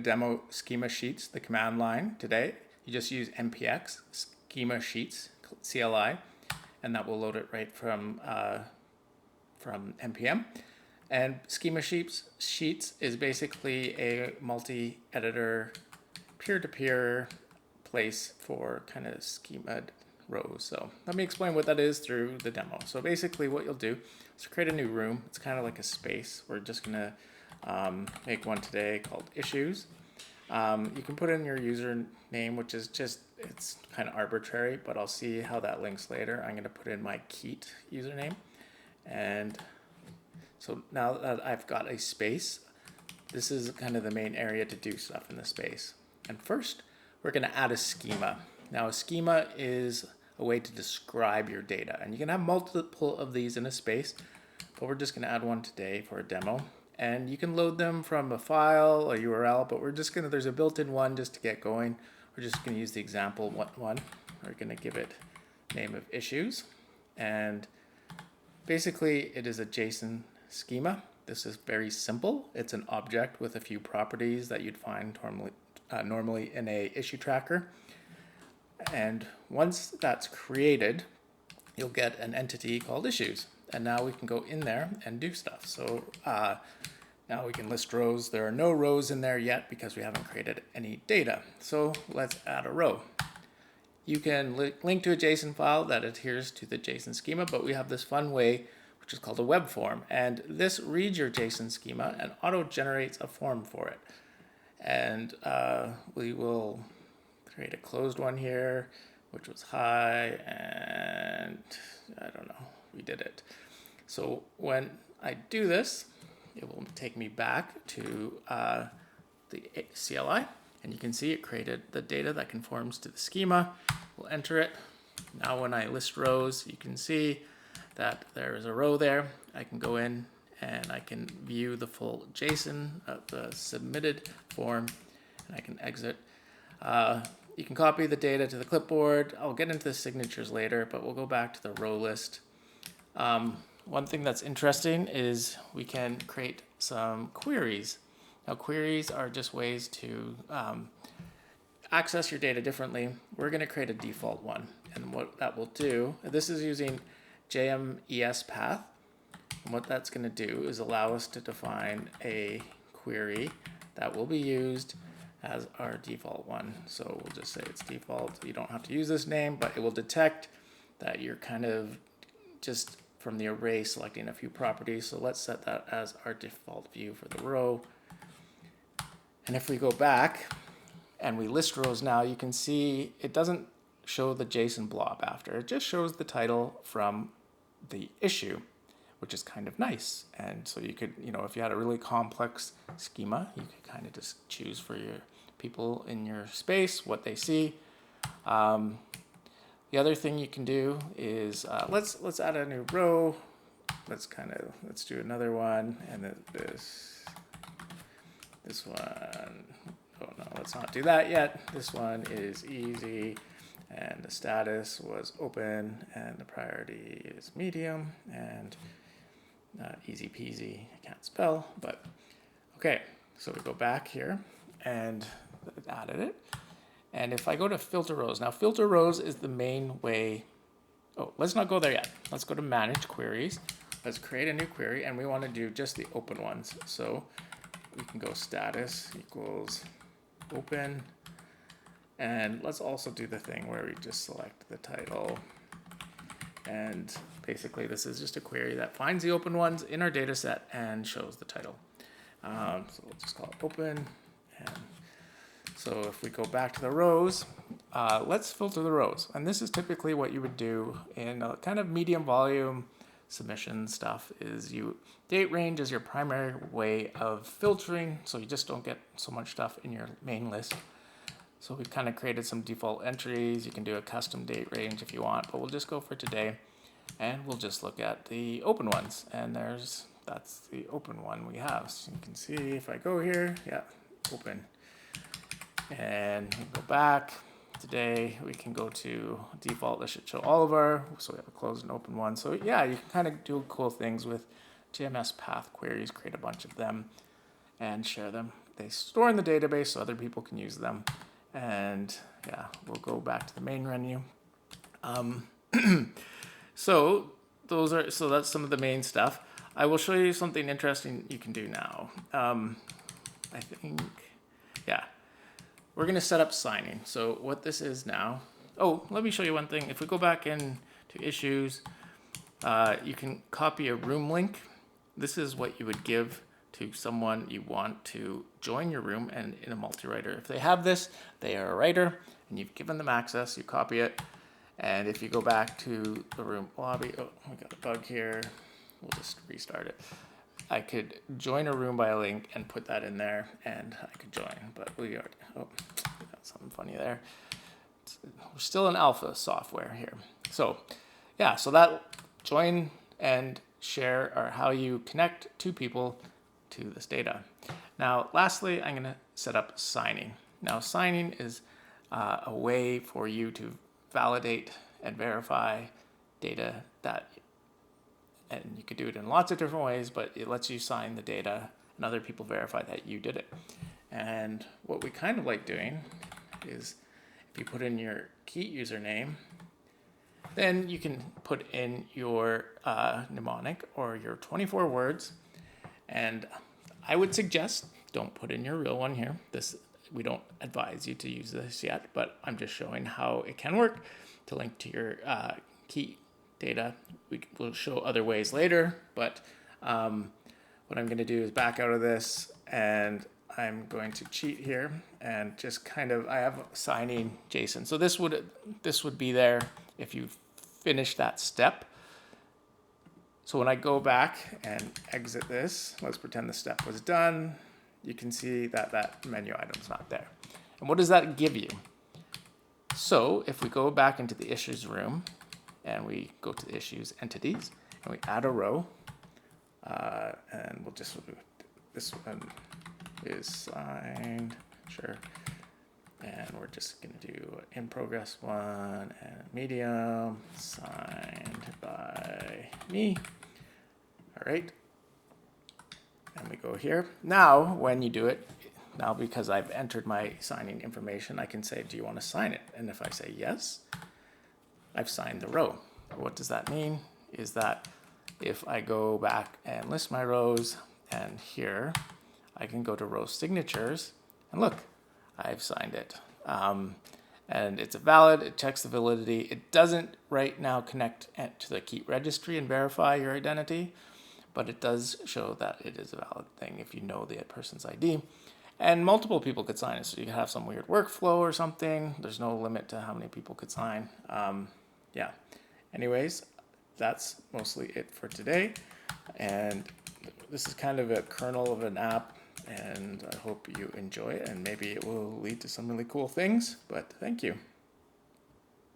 Demo Schema Sheets, the command line today. You just use npx Schema Sheets CLI, and that will load it right from npm. And Schema Sheets is basically a multi-editor, peer-to-peer place for kind of schema rows. So let me explain what that is through the demo. So basically what you'll do is create a new room. It's kind of like a space. We're just gonna make one today called issues. You can put in your username, which is it's kind of arbitrary, but I'll see how that links later. I'm gonna put in my Keat username. And so now that I've got a space, this is kind of the main area to do stuff in the space. And first, we're gonna add a schema. Now a schema is a way to describe your data, and you can have multiple of these in a space, but we're just gonna add one today for a demo. And you can load them from a file, a URL, but there's a built-in one just to get going. We're just gonna use the example one. We're gonna give it name of issues. And basically it is a JSON schema. This is very simple. It's an object with a few properties that you'd find normally in a issue tracker. And once that's created, you'll get an entity called issues. And now we can go in there and do stuff. So now we can list rows. There are no rows in there yet because we haven't created any data. So let's add a row. You can link to a JSON file that adheres to the JSON schema, but we have this fun way, which is called a web form. And this reads your JSON schema and auto-generates a form for it. And we will create a closed one here, which was hi, and I don't know, we did it. So when I do this, it will take me back to the CLI, and you can see it created the data that conforms to the schema. We'll enter it. Now when I list rows, you can see that there is a row there. I can go in and I can view the full JSON of the submitted form, and I can exit. You can copy the data to the clipboard. I'll get into the signatures later, but we'll go back to the row list. One thing that's interesting is we can create some queries. Now queries are just ways to access your data differently. We're going to create a default one, and what that will do, this is using JMES path, and what that's going to do is allow us to define a query that will be used as our default one. So we'll just say it's default. You don't have to use this name, but it will detect that you're kind of just from the array selecting a few properties. So let's set that as our default view for the row. And if we go back and we list rows now, you can see it doesn't show the JSON blob after. It just shows the title from the issue, which is kind of nice. And so you could, if you had a really complex schema, you could kind of just choose for your people in your space what they see. The other thing you can do is let's add a new row. Let's do another one, and this one. Oh no, let's not do that yet. This one is easy, and the status was open, and the priority is medium, and easy peasy. I can't spell, but okay. So we go back here and added it. And if I go to filter rows, now filter rows is the main way. Oh, let's not go there yet. Let's go to manage queries. Let's create a new query, and we want to do just the open ones. So we can go status equals open. And let's also do the thing where we just select the title. And basically this is just a query that finds the open ones in our data set and shows the title. So we'll just call it open. And so if we go back to the rows, let's filter the rows. And this is typically what you would do in a kind of medium volume submission stuff is date range is your primary way of filtering, so you just don't get so much stuff in your main list. So we've kind of created some default entries. You can do a custom date range if you want, but we'll just go for today. And we'll just look at the open ones. And that's the open one we have. So you can see if I go here, yeah, open. And we go back. Today we can go to default. This should show all of our, so we have a closed and open one. So yeah, you can kind of do cool things with JMS path queries, create a bunch of them and share them. they store in the database so other people can use them. And yeah, we'll go back to the main menu. So that's some of the main stuff. I will show you something interesting you can do now. I think, yeah, we're going to set up signing. So what this is now, oh, let me show you one thing. If we go back into issues, you can copy a room link. This is what you would give to someone you want to join your room and in a multi-writer. If they have this, they are a writer, and you've given them access, you copy it. And if you go back to the room lobby, oh, we got a bug here. We'll just restart it. I could join a room by a link and put that in there, and I could join, but we already, oh, we got something funny there. We're still in alpha software here. So yeah, so that join and share are how you connect two people to this data. Now, lastly, I'm gonna set up signing. Now, signing is a way for you to validate and verify data and you could do it in lots of different ways, but it lets you sign the data and other people verify that you did it. And what we kind of like doing is if you put in your key username, then you can put in your mnemonic or your 24 words. And I would suggest don't put in your real one here. We don't advise you to use this yet, but I'm just showing how it can work to link to your key data. We will show other ways later, but what I'm going to do is back out of this, and I'm going to cheat here and just kind of, I have signing JSON. So this would be there if you finish that step. So when I go back and exit this, let's pretend the step was done. You can see that that menu item's not there. And what does that give you? So if we go back into the issues room and we go to the issues entities and we add a row, and we'll just, this one is signed, sure. And we're just gonna do in progress one and medium, signed by me. All right. And we go here. Now, when you do it, now because I've entered my signing information, I can say, do you want to sign it? And if I say yes, I've signed the row. What does that mean? Is that if I go back and list my rows, and here, I can go to row signatures, and look, I've signed it. And it's valid, it checks the validity. It doesn't right now connect to the key registry and verify your identity, but it does show that it is a valid thing if you know the person's ID. And multiple people could sign it, so you could have some weird workflow or something. There's no limit to how many people could sign. Yeah. Anyways, that's mostly it for today. And this is kind of a kernel of an app, and I hope you enjoy it, and maybe it will lead to some really cool things, but thank you.